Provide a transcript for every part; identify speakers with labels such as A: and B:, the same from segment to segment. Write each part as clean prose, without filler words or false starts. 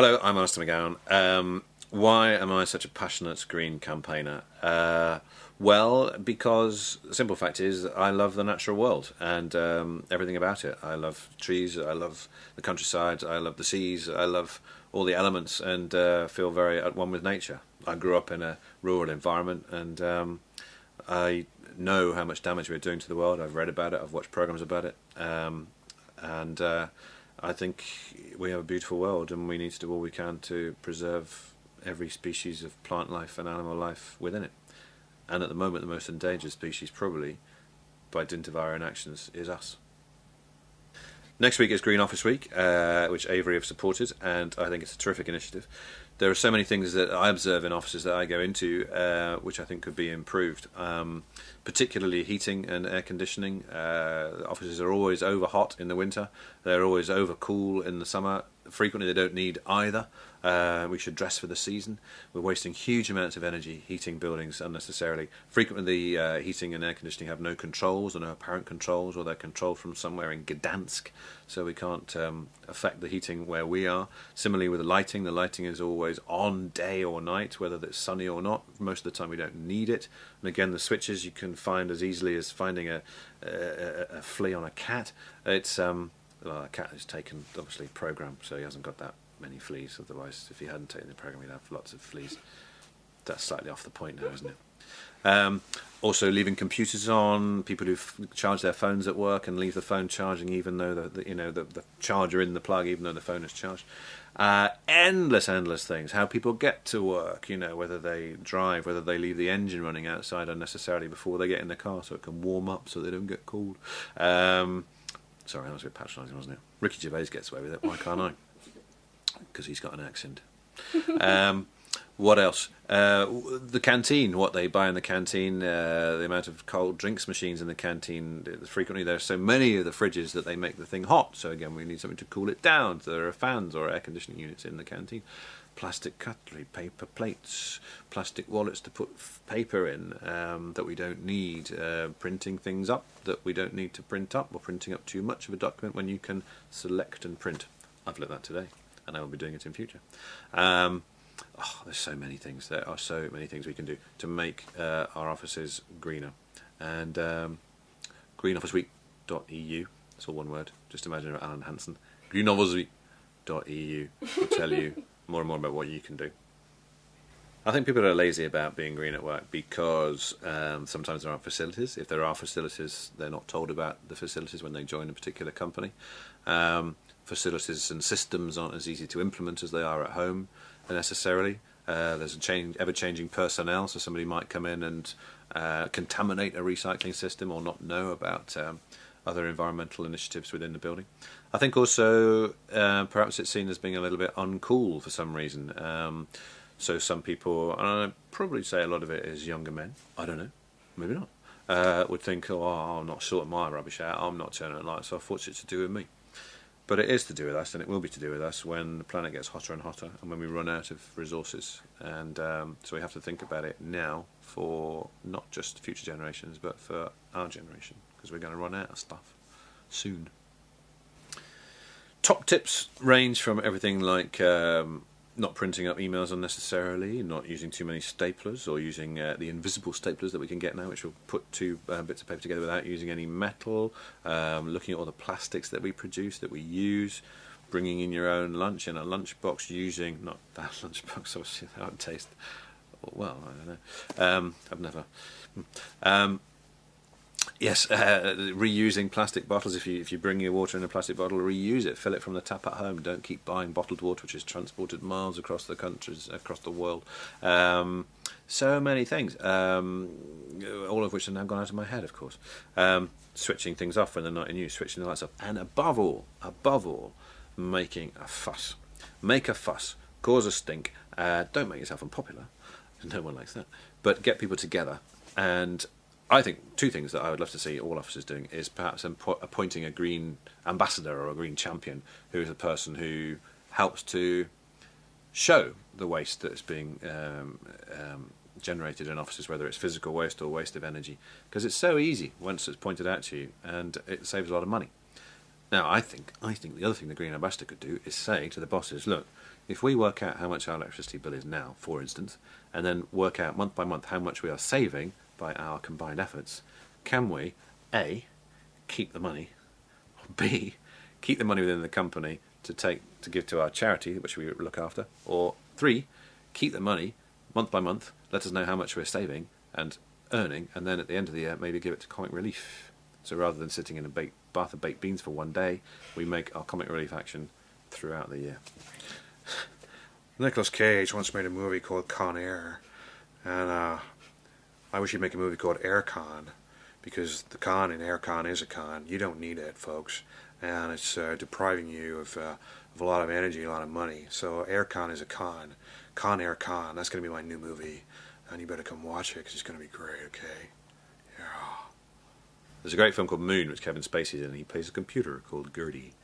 A: Hello, I'm Alistair McGowan. Why am I such a passionate green campaigner? Well, because the simple fact is I love the natural world and everything about it. I love trees, I love the countryside, I love the seas, I love all the elements and feel very at one with nature. I grew up in a rural environment and I know how much damage we're doing to the world. I've read about it, I've watched programs about it, and I think we have a beautiful world and we need to do all we can to preserve every species of plant life and animal life within it. And at the moment the most endangered species, probably by dint of our own actions, is us. Next week is Green Office Week, which Avery have supported, and I think it's a terrific initiative. There are so many things that I observe in offices that I go into which I think could be improved, particularly heating and air conditioning. Offices are always over hot in the winter, they're always over cool in the summer. Frequently they don't need either. We should dress for the season. We're wasting huge amounts of energy heating buildings unnecessarily. Frequently the heating and air conditioning have no controls or no apparent controls, or they're controlled from somewhere in Gdansk, so we can't affect the heating where we are. Similarly with the lighting is always on day or night, whether it's sunny or not. Most of the time we don't need it. And again, the switches you can find as easily as finding a flea on a cat. It's well, a cat is taken, obviously, program, so he hasn't got that many fleas. Otherwise, if he hadn't taken the program, he'd have lots of fleas. That's slightly off the point now, isn't it? Also, leaving computers on. People who charge their phones at work and leave the phone charging, even though the charger in the plug, even though the phone is charged. Endless things. How people get to work. Whether they drive, whether they leave the engine running outside unnecessarily before they get in the car, so it can warm up, so they don't get cold. Sorry, that was a bit patronising, wasn't it? Ricky Gervais gets away with it. Why can't I? Because he's got an accent. What else? The canteen, what they buy in the canteen, the amount of cold drinks machines in the canteen. Frequently there are so many of the fridges that they make the thing hot, so again we need something to cool it down. So there are fans or air conditioning units in the canteen. Plastic cutlery, paper plates, plastic wallets to put paper in that we don't need, printing things up that we don't need to print up, or printing up too much of a document when you can select and print. I've learnt that today and I will be doing it in future. There's so many things. There are so many things we can do to make our offices greener. And greenofficeweek.eu, that's all one word, just imagine Alan Hansen. greenofficeweek.eu will tell you more and more about what you can do. I think people are lazy about being green at work because sometimes there aren't facilities. If there are facilities, they're not told about the facilities when they join a particular company. Facilities and systems aren't as easy to implement as they are at home necessarily. There's ever-changing personnel, so somebody might come in and contaminate a recycling system or not know about other environmental initiatives within the building. I think also perhaps it's seen as being a little bit uncool for some reason. So some people, and I'd probably say a lot of it is younger men, I don't know, maybe not, would think, oh, I'm not sorting my rubbish out, I'm not turning the lights off, what's it to do with me? But it is to do with us, and it will be to do with us when the planet gets hotter and hotter and when we run out of resources. And so we have to think about it now for not just future generations, but for our generation, because we're going to run out of stuff soon. Top tips range from everything like not printing up emails unnecessarily, not using too many staplers, or using the invisible staplers that we can get now, which will put two bits of paper together without using any metal, looking at all the plastics that we produce, that we use, bringing in your own lunch in a lunchbox, using, not that lunchbox, obviously that would taste, well, I don't know, I've never... Yes, reusing plastic bottles. If you bring your water in a plastic bottle, reuse it. Fill it from the tap at home. Don't keep buying bottled water, which is transported miles across the countries, across the world. So many things, all of which have now gone out of my head, of course. Switching things off when they're not in use, switching the lights off, and above all, making a fuss. Make a fuss. Cause a stink. Don't make yourself unpopular. No one likes that. But get people together. And I think two things that I would love to see all officers doing is perhaps appointing a green ambassador or a green champion, who is a person who helps to show the waste that's being generated in offices, whether it's physical waste or waste of energy, because it's so easy once it's pointed out to you, and it saves a lot of money. Now, I think the other thing the Green Ambassador could do is say to the bosses, look, if we work out how much our electricity bill is now, for instance, and then work out month by month how much we are saving by our combined efforts, can we, A, keep the money, or B, keep the money within the company to give to our charity, which we look after, or 3, keep the money month by month, let us know how much we're saving and earning, and then at the end of the year maybe give it to Comic Relief. So rather than sitting in a bath of baked beans for one day, we make our Comic Relief action throughout the year.
B: Nicolas Cage once made a movie called Con Air, and I wish he'd make a movie called Aircon, because the con in Aircon is a con. You don't need it, folks, and it's depriving you of a lot of energy, a lot of money. So Aircon is a con. Con Air Con. That's going to be my new movie, and you better come watch it because it's going to be great. Okay? Yeah.
A: There's a great film called Moon, which Kevin Spacey's in, and he plays a computer called Gertie.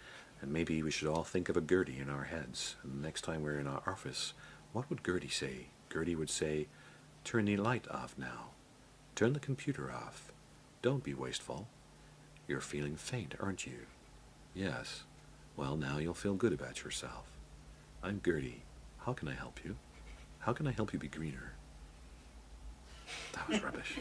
A: And maybe we should all think of a Gertie in our heads. And the next time we're in our office, what would Gertie say? Gertie would say, turn the light off now. Turn the computer off. Don't be wasteful. You're feeling faint, aren't you? Yes. Well, now you'll feel good about yourself. I'm Gertie. How can I help you? How can I help you be greener? That was rubbish.